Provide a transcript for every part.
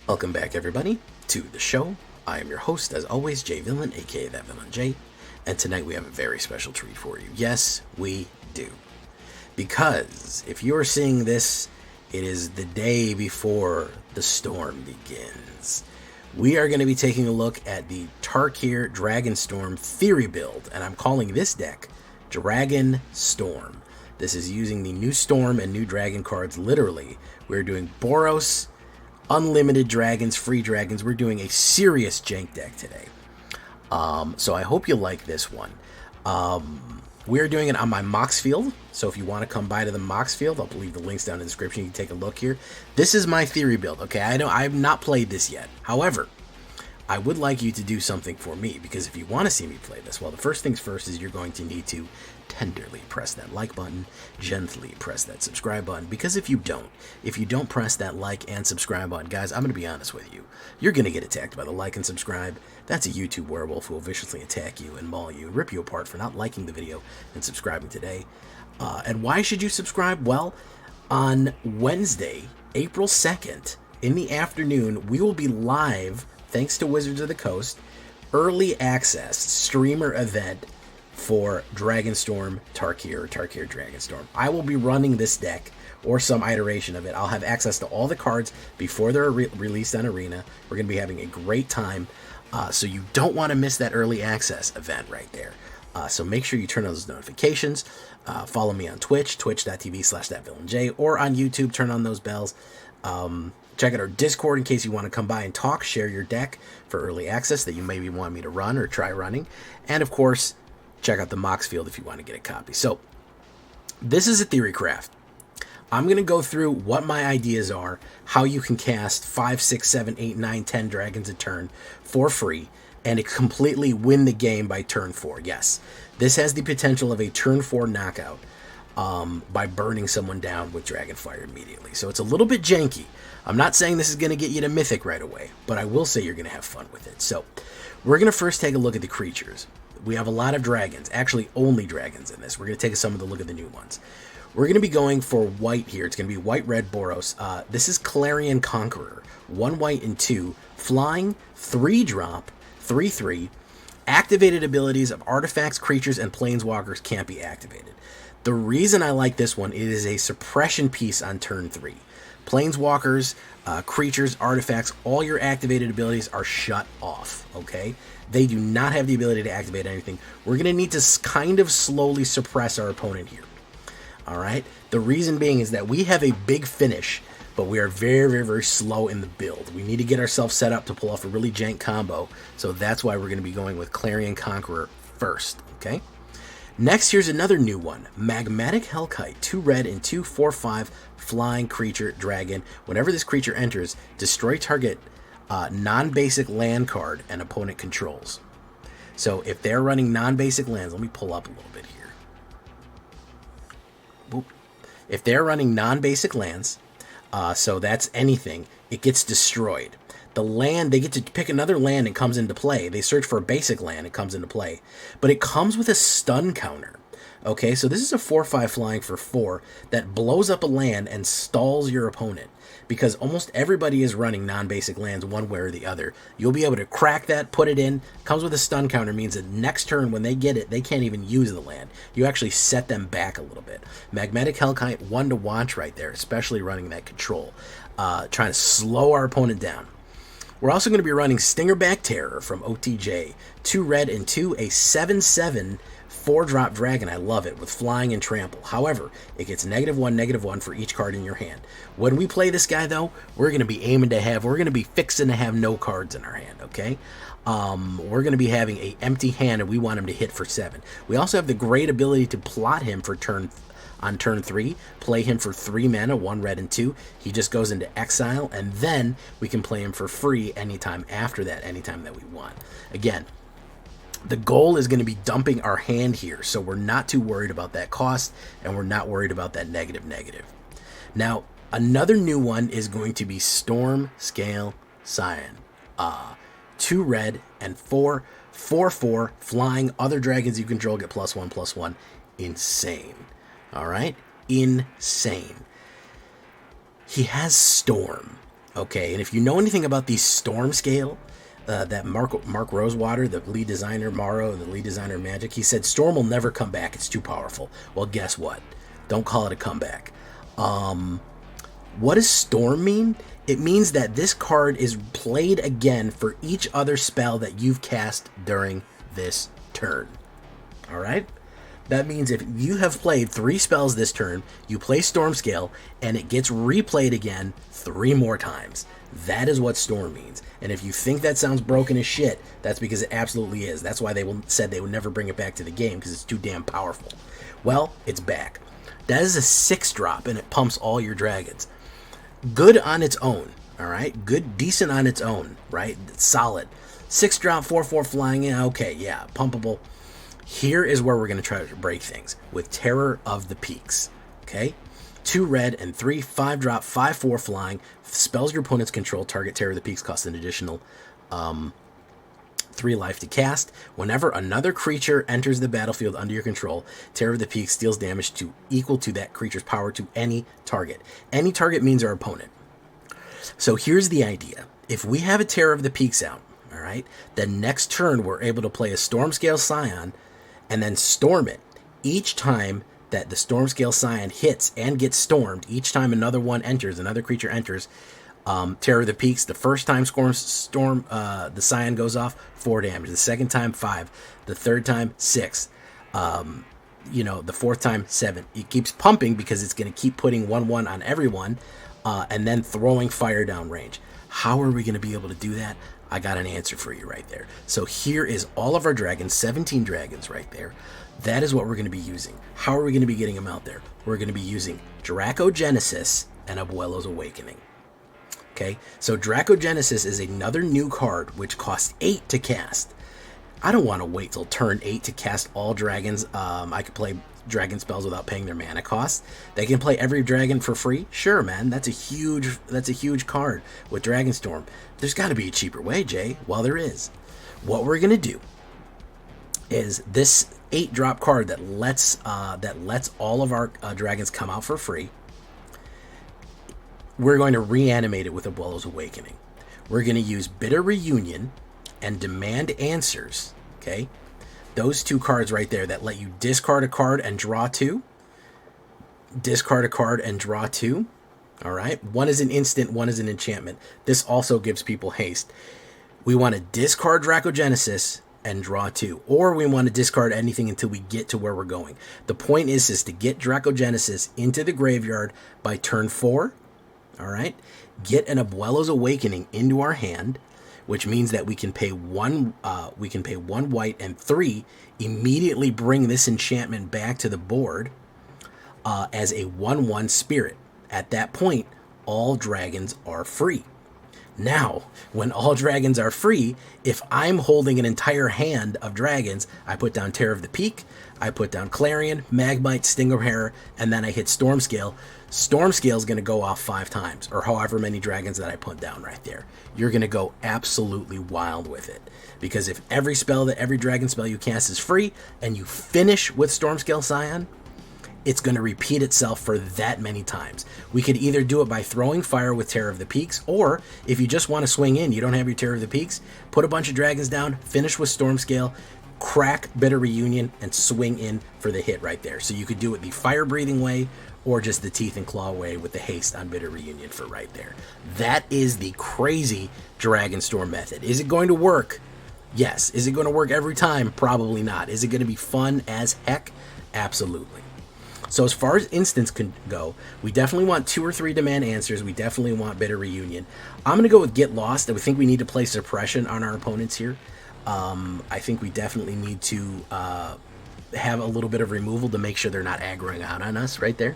Welcome back, everybody, to the show. I am your host, as always, Jay Villain, aka That Villain J, and tonight we have a very special treat for you. Yes, we do. Because if you are seeing this, it is the day before the storm begins. We are going to be taking a look at the TARKIR Dragonstorm theory build, and I'm calling this deck Dragonstorm. This is using the new Storm and new Dragon cards, literally. We're doing Boros, unlimited dragons, free dragons. We're doing a serious jank deck today. So I hope you like this one. We're doing it on my Moxfield, so if you want to come by to the Moxfield, I'll leave the links down in the description. You can take a look here. This is my theory build, okay? I've not played this yet. However, I would like you to do something for me, because if you want to see me play this, well, the first things first is you're going to need to tenderly press that like button, gently press that subscribe button, because if you don't press that like and subscribe button, guys, I'm going to be honest with you, you're going to get attacked by the like and subscribe. That's a YouTube werewolf who will viciously attack you and maul you and rip you apart for not liking the video and subscribing today. And why should you subscribe? Well, on Wednesday, April 2nd, in the afternoon, we will be live, thanks to Wizards of the Coast, early access streamer event for Dragonstorm TARKIR, or TARKIR Dragonstorm. I will be running this deck, or some iteration of it. I'll have access to all the cards before they're released on Arena. We're going to be having a great time, so you don't want to miss that early access event right there. So make sure you turn on those notifications. Follow me on Twitch, twitch.tv/thatvillainj, or on YouTube, turn on those bells. Check out our Discord in case you want to come by and talk, share your deck for early access that you maybe want me to run or try running. And of course, check out the Moxfield if you want to get a copy. So, this is a theory craft. I'm going to go through what my ideas are, how you can cast 5, 6, 7, 8, 9, 10 dragons a turn for free, and completely win the game by turn 4. Yes, this has the potential of a turn 4 knockout by burning someone down with Dragonfire immediately. So it's a little bit janky. I'm not saying this is going to get you to Mythic right away, but I will say you're going to have fun with it. So we're going to first take a look at the creatures. We have a lot of dragons, actually only dragons in this. We're going to take some of the look at the new ones. We're going to be going for white here. It's going to be white-red Boros. This is Clarion Conqueror. 1 white and 2. Flying, 3-drop, 3/3. Activated abilities of artifacts, creatures, and planeswalkers can't be activated. The reason I like this one, it is a suppression piece on turn 3. Planeswalkers, creatures, artifacts, all your activated abilities are shut off, okay? They do not have the ability to activate anything. We're going to need to kind of slowly suppress our opponent here. All right? The reason being is that we have a big finish, but we are very, very, very slow in the build. We need to get ourselves set up to pull off a really jank combo, so that's why we're going to be going with Clarion Conqueror first, okay? Next, here's another new one. Magmatic Hellkite, 2 red and 2 4/5 flying creature dragon. Whenever this creature enters, destroy target non-basic land card and opponent controls. So if they're running non-basic lands, let me pull up a little bit here. Boop. If they're running non-basic lands, so that's anything, it gets destroyed. The land, they get to pick another land and comes into play. They search for a basic land, it comes into play. But it comes with a stun counter. Okay, so this is a 4/5 flying for 4 that blows up a land and stalls your opponent. Because almost everybody is running non-basic lands one way or the other. You'll be able to crack that, put it in. Comes with a stun counter, means that next turn when they get it, they can't even use the land. You actually set them back a little bit. Magmatic Hellkite, one to watch right there, especially running that control. Trying to slow our opponent down. We're also going to be running Stingerback Terror from OTJ. 2 red and 2, a 7/7 4-drop dragon. I love it, with flying and trample. However, it gets -1/-1 for each card in your hand. When we play this guy, though, we're going to be we're going to be fixing to have no cards in our hand, okay? We're going to be having a empty hand, and we want him to hit for 7. We also have the great ability to plot him for on turn 3, play him for 3 mana, 1 red and 2. He just goes into exile, and then we can play him for free anytime after that, anytime that we want. Again, the goal is going to be dumping our hand here, so we're not too worried about that cost, and we're not worried about that negative. Now, another new one is going to be Storm Scale Scion. 2 red and 4/4 flying. Other dragons you control get +1/+1. Insane. All right? Insane. He has Storm. Okay, and if you know anything about the storm scale, that Mark Rosewater, the lead designer, Morrow, the lead designer of Magic, he said Storm will never come back. It's too powerful. Well, guess what? Don't call it a comeback. What does Storm mean? It means that this card is played again for each other spell that you've cast during this turn. All right? That means if you have played 3 spells this turn, you play Storm Scale, and it gets replayed again 3 more times. That is what Storm means. And if you think that sounds broken as shit, that's because it absolutely is. That's why they said they would never bring it back to the game, because it's too damn powerful. Well, it's back. That is a 6-drop, and it pumps all your dragons. Good on its own, all right? Good, decent on its own, right? Solid. 6-drop, 4/4 flying in, okay, yeah, pumpable. Here is where we're going to try to break things with Terror of the Peaks, okay? 2 red and 3 5-drop, 5/4 flying. Spells your opponent's control target Terror of the Peaks costs an additional 3 life to cast. Whenever another creature enters the battlefield under your control, Terror of the Peaks deals damage equal to that creature's power to any target. Any target means our opponent. So here's the idea. If we have a Terror of the Peaks out, all right, the next turn we're able to play a Stormscale Scion and then storm it. Each time that the Stormscale Scion hits and gets stormed, each time another creature enters, Terror of the Peaks, the first time the Scion goes off, 4 damage. The second time, 5. The third time, 6. The fourth time, 7. It keeps pumping because it's going to keep putting 1/1 on everyone, and then throwing fire down range. How are we going to be able to do that? I got an answer for you right there. So here is all of our dragons, 17 dragons right there. That is what we're going to be using. How are we going to be getting them out there? We're going to be using Dracogenesis and Abuelo's Awakening. Okay, so Dracogenesis is another new card which costs 8 to cast. I don't want to wait till turn 8 to cast all dragons. I could play dragon spells without paying their mana cost. They can play every dragon for free. Sure, man, that's a huge card with Dragonstorm. There's got to be a cheaper way, Jay. Well, there is. What we're gonna do is this 8-drop card that lets all of our dragons come out for free. We're going to reanimate it with Abuelo's Awakening. We're going to use Bitter Reunion and Demand Answers, okay? Those 2 cards right there that let you discard a card and draw 2. Discard a card and draw 2. All right? One is an instant, one is an enchantment. This also gives people haste. We want to discard Dracogenesis and draw 2. Or we want to discard anything until we get to where we're going. The point is to get Dracogenesis into the graveyard by turn 4. All right? Get an Abuelo's Awakening into our hand, which means that we can pay 1 white and 3, immediately bring this enchantment back to the board as a 1/1 spirit. At that point, all dragons are free. Now, when all dragons are free, if I'm holding an entire hand of dragons, I put down Terror of the Peak, I put down Clarion, Magmite, Stingerhair, and then I hit Stormscale. Stormscale is going to go off 5 times, or however many dragons that I put down right there. You're going to go absolutely wild with it. Because if every dragon spell you cast is free, and you finish with Stormscale Scion, it's going to repeat itself for that many times. We could either do it by throwing fire with Terror of the Peaks, or if you just want to swing in, you don't have your Terror of the Peaks, put a bunch of dragons down, finish with Stormscale, crack Bitter Reunion, and swing in for the hit right there. So you could do it the fire-breathing way, or just the Teeth and Claw way with the haste on Bitter Reunion for right there. That is the crazy Dragonstorm method. Is it going to work? Yes. Is it going to work every time? Probably not. Is it going to be fun as heck? Absolutely. So as far as instants can go, we definitely want 2 or 3 Demand Answers. We definitely want Bitter Reunion. I'm going to go with Get Lost. I think we need to play Suppression on our opponents here. I think we definitely need to have a little bit of removal to make sure they're not aggroing out on us right there.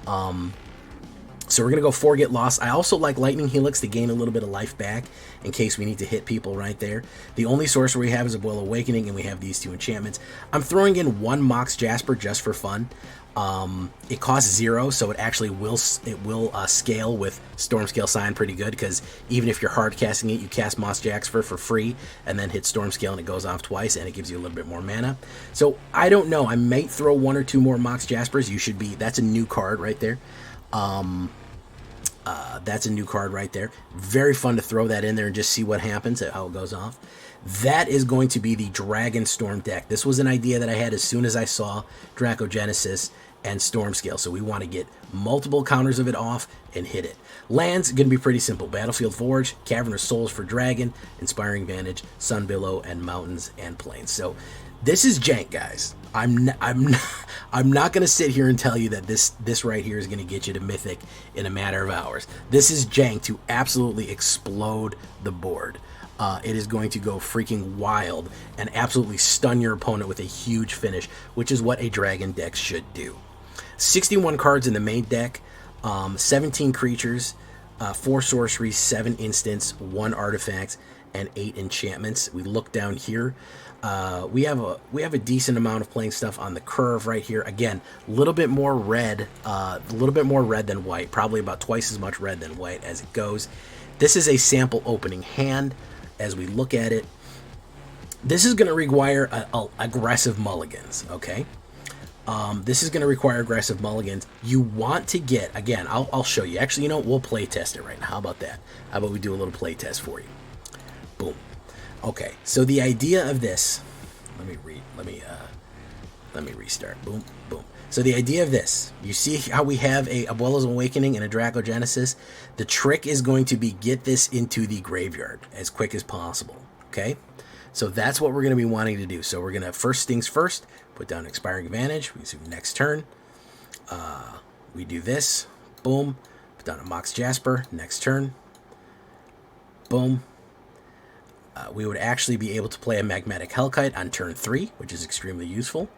So we're going to go 4 Get Lost. I also like Lightning Helix to gain a little bit of life back in case we need to hit people right there. The only sorcery we have is Abuelo Awakening, and we have these 2 enchantments. I'm throwing in 1 Mox Jasper just for fun. It costs 0, so it actually will scale with Stormscale Scion pretty good, because even if you're hard casting it, you cast Mox Jasper for free and then hit Stormscale and it goes off twice and it gives you a little bit more mana. So I don't know, I might throw 1 or 2 more Mox Jaspers. That's a new card right there. That's a new card right there. Very fun to throw that in there and just see what happens, how it goes off. That is going to be the Dragonstorm deck. This was an idea that I had as soon as I saw Dracogenesis and Stormscale. So we want to get multiple counters of it off and hit it. Lands, going to be pretty simple. Battlefield Forge, Cavernous Souls for Dragon, Inspiring Vantage, Sun Billow, and Mountains and Plains. So this is jank, guys. I'm not going to sit here and tell you that this right here is going to get you to Mythic in a matter of hours. This is jank to absolutely explode the board. It is going to go freaking wild and absolutely stun your opponent with a huge finish, which is what a dragon deck should do. 61 cards in the main deck, 17 creatures, 4 sorceries, 7 instants, 1 artifact, and 8 enchantments. We look down here. We have a decent amount of playing stuff on the curve right here. Again, a little bit more red than white, probably about twice as much red than white as it goes. This is a sample opening hand. As we look at it, this is going to require aggressive mulligans, okay? This is going to require aggressive mulligans. You want to get, again, I'll show you. Actually, you know, we'll play test it right now. How about that? How about we do a little play test for you? Boom. Okay, so the idea of this, let me restart. Boom, boom. So the idea of this, you see how we have a Abuela's Awakening and a Dracogenesis? The trick is going to be get this into the graveyard as quick as possible, okay? So that's what we're going to be wanting to do. So we're going to, first things first, put down Expiring Advantage. We do next turn. We do this. Boom. Put down a Mox Jasper. Next turn. Boom. We would actually be able to play a Magmatic Hellkite on turn 3, which is extremely useful.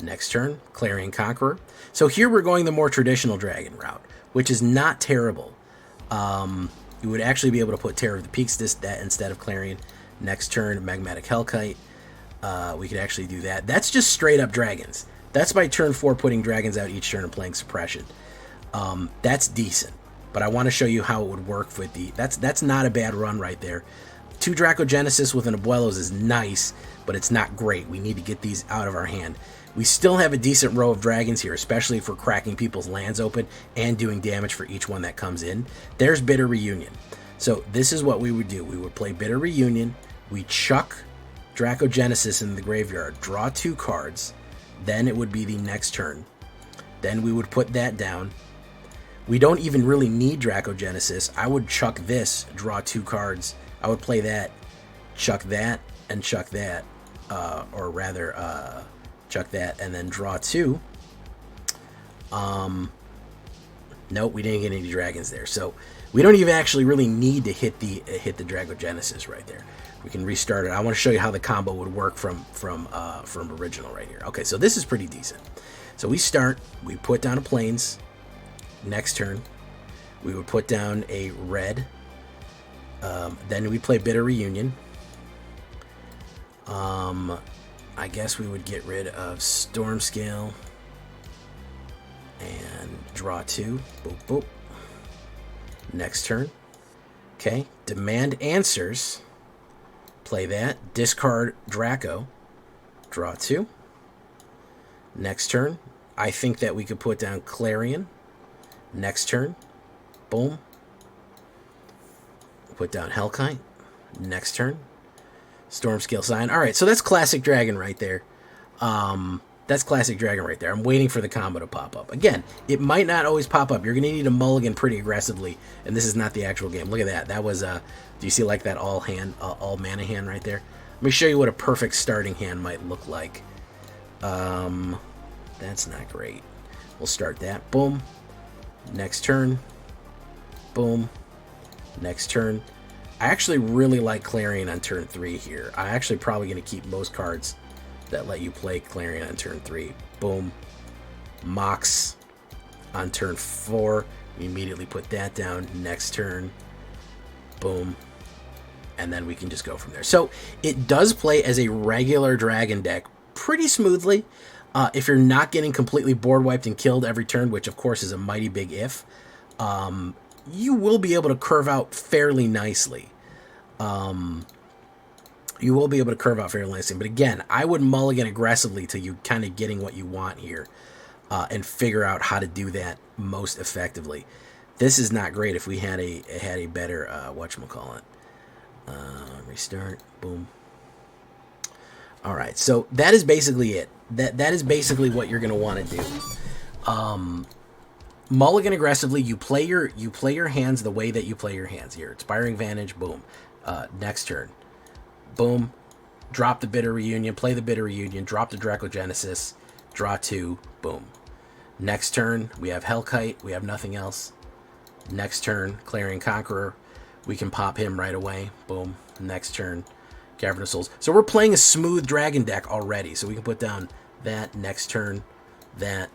Next turn, Clarion Conqueror. So here we're going the more traditional dragon route, which is not terrible. You would actually be able to put Terror of the Peaks that instead of Clarion. Next turn, Magmatic Hellkite. We could actually do that. That's just straight up dragons. That's my turn 4 putting dragons out each turn and playing Suppression. That's decent, but I want to show you how it would work with the... That's not a bad run right there. 2 Dracogenesis with an Abuelos is nice, but it's not great. We need to get these out of our hand. We still have a decent row of dragons here, especially for cracking people's lands open and doing damage for each one that comes in. There's Bitter Reunion. So this is what we would do. We would play Bitter Reunion. We chuck Dracogenesis in the graveyard, draw 2 cards. Then it would be the next turn. Then we would put that down. We don't even really need Dracogenesis. I would chuck this, draw 2 cards. I would play that, chuck that, and chuck that. Or rather, chuck that and then draw 2. Nope, we didn't get any dragons there. So we don't even actually really need to hit the Dracogenesis right there. We can restart it. I want to show you how the combo would work from original right here. Okay, so this is pretty decent. So we start, we put down a Plains. Next turn, we would put down a red. Then we play Bitter Reunion. I guess we would get rid of Stormscale and draw 2. Boop, boop. Next turn. Okay. Demand Answers. Play that. Discard Draco. Draw 2. Next turn. I think that we could put down Clarion. Next turn. Boom. Put down Hellkite. Next turn. Stormscale Sign. All right, so that's classic dragon right there. That's classic dragon right there. I'm waiting for the combo to pop up. Again, it might not always pop up. You're going to need a mulligan pretty aggressively, and this is not the actual game. Look at that. That was, do you see like that all mana hand right there? Let me show you what a perfect starting hand might look like. That's not great. We'll start that. Boom. Next turn. Boom. Next turn. I actually really like Clarion on turn 3 here. I'm actually probably going to keep most cards that let you play Clarion on turn 3. Boom. Mox on turn 4. We immediately put that down. Next turn. Boom. And then we can just go from there. So it does play as a regular dragon deck pretty smoothly. If you're not getting completely board wiped and killed every turn, which of course is a mighty big if, you will be able to curve out fairly nicely. You will be able to curve out fairly nicely. But again, I would mulligan aggressively till you're kind of getting what you want here, and figure out how to do that most effectively. This is not great. If we had a better whatchamacallit. Restart. Boom. All right, so that is basically it. That is basically what you're going to want to do. Mulligan aggressively. You play your hands the way that you play your hands. Here, Expiring Vantage. Boom. Next turn. Boom. Drop the Bitter Reunion. Play the Bitter Reunion. Drop the Dracogenesis. Draw 2. Boom. Next turn, we have Hellkite. We have nothing else. Next turn, Clarion Conqueror. We can pop him right away. Boom. Next turn, Cavern of Souls. So we're playing a smooth dragon deck already. So we can put down that. Next turn, that.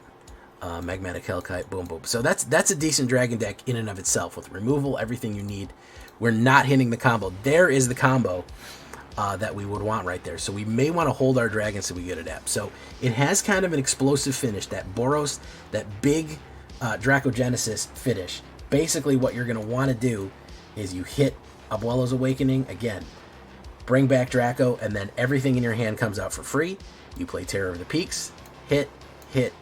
Magmatic Hellkite. Boom, boom. So that's a decent dragon deck in and of itself with removal, everything you need. We're not hitting the combo. There is the combo that we would want right there. So we may want to hold our dragons so we get it up. So it has kind of an explosive finish. That Boros, that big Dracogenesis finish. Basically what you're going to want to do is you hit Abuelo's Awakening. Again, bring back Draco, and then everything in your hand comes out for free. You play Terror of the Peaks. Hit, hit,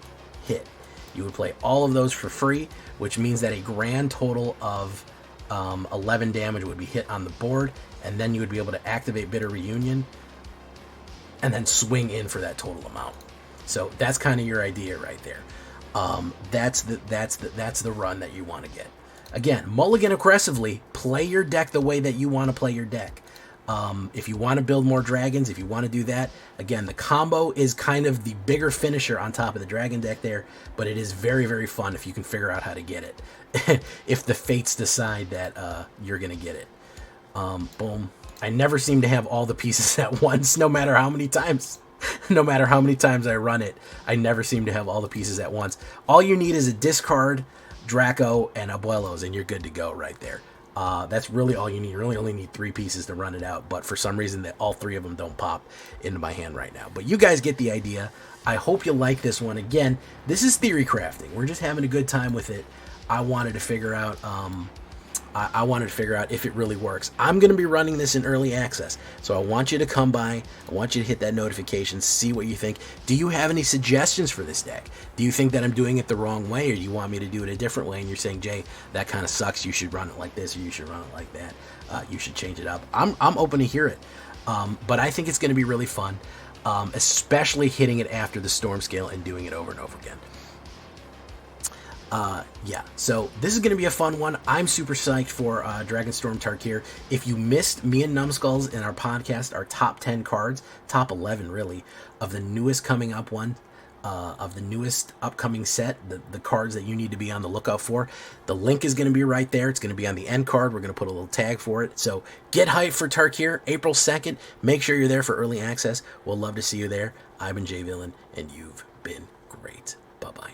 hit. You would play all of those for free, which means that a grand total of 11 damage would be hit on the board, and then you would be able to activate Bitter Reunion and then swing in for that total amount. So that's kind of your idea right there. That's the run that you want to get. Again, mulligan aggressively. Play your deck the way that you want to play your deck. If you want to build more dragons, if you want to do that, again, the combo is kind of the bigger finisher on top of the dragon deck there, but it is very, very fun if you can figure out how to get it. If the fates decide that you're going to get it. Boom. I never seem to have all the pieces at once, no matter how many times. No matter how many times I run it, I never seem to have all the pieces at once. All you need is a discard, Draco, and Abuelos, and you're good to go right there. That's really all you need. You really only need 3 pieces to run it out, but for some reason that all 3 of them don't pop into my hand right now. But you guys get the idea. I hope you like this one. Again, this is theory crafting. We're just having a good time with it. I wanted to figure out I wanted to figure out if it really works. I'm going to be running this in early access, so I want you to come by. I want you to hit that notification, see what you think. Do you have any suggestions for this deck? Do you think that I'm doing it the wrong way, or do you want me to do it a different way, and you're saying, Jay, that kind of sucks, you should run it like this, or you should run it like that, you should change it up. I'm open to hear it, but I think it's going to be really fun, especially hitting it after the storm scale and doing it over and over again. Yeah, so this is going to be a fun one. I'm super psyched for Dragonstorm Tarkir. If you missed me and Numbskulls in our podcast, our top 10 cards, top 11 really, of the newest coming up one, of the newest upcoming set, the cards that you need to be on the lookout for, the link is going to be right there. It's going to be on the end card. We're going to put a little tag for it. So get hyped for Tarkir, April 2nd. Make sure you're there for early access. We'll love to see you there. I've been Jay Villain, and you've been great. Bye-bye.